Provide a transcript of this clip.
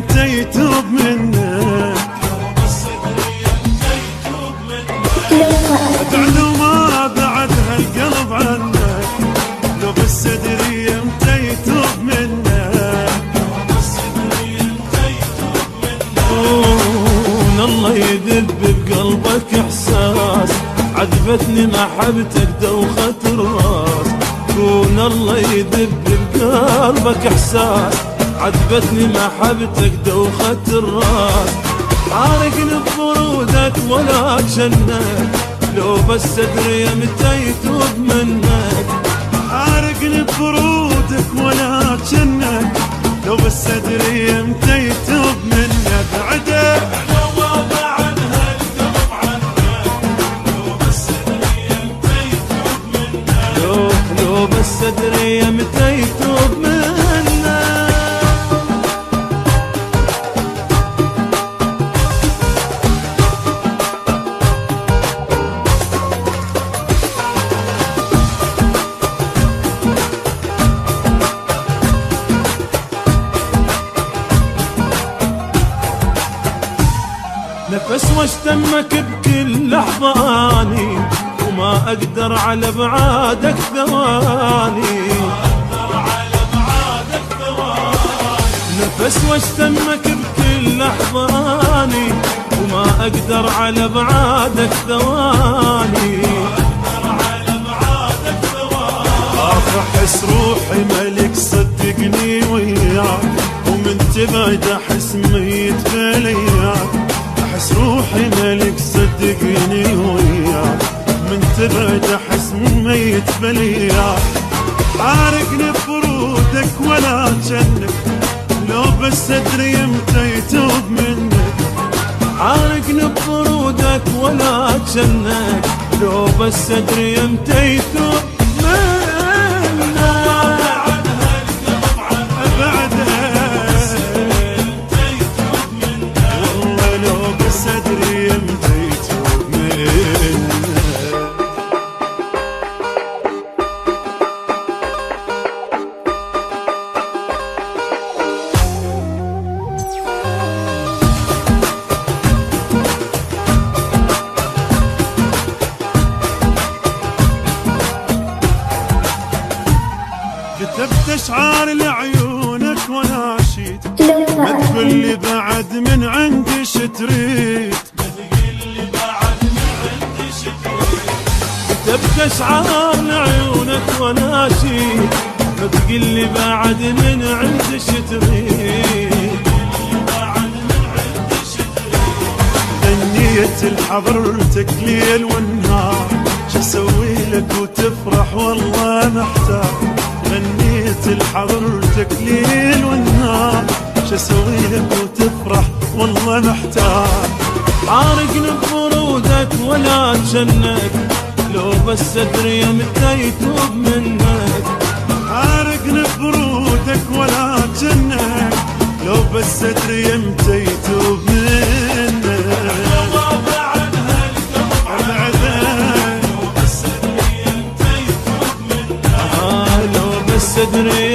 يمتى يتوب منك، ادعو ما بعدها القلب عنك، لو بالصدر يمتى يتوب منك، الله يذب بقلبك احساس، عذبتني محبتك دوخة الراس. كون الله يذب بقلبك احساس، عذبتني محبتك دوخة الراس. عارقني ببرودك ولا جنك، لو بس ادري متى يتوب منك. عارقني ببرودك ولا جنك، لو بس ادري متى يتوب منك. بعدك لو بس ادري متى يتوب منك. نفس واشتمك بكل لحظة اني، وما اقدر على بعادك ثواني. نفس واشتمك بكل لحظة اني، وما اقدر على بعادك ثواني. احس روحي ملك صدقني وياك، ومن تبعد احس ميت بلياك. احس روحي ملك صدقني وياك، من تبعد احس ميت بلياك. عارقني ببرودك ولا جنك، لو بس ادري يمتى يتوب منك. عارقني ببرودك ولا جنك، لو بس ادري يمتى يتوب منك. كتبت اشعار لعيونك وناشيد، ما تقولي بعد من عندي شتريد. كتبت اشعار لعيونك وناشيد، ما تقولي بعد من عندي شتريد. غنيت لحضرتك ليل والنهار، شو اسوي لك وتفرح والله محتار. غنيت لحضرتك ليل والنهار، شو اسوي لك وتفرح والله محتار. عارقني ببرودك ولا جنك، لو بس ادري متى يتوب منك. عارقني ببرودك ولا جنك، لو بس ادري متى يتوب منك. لو بس ادري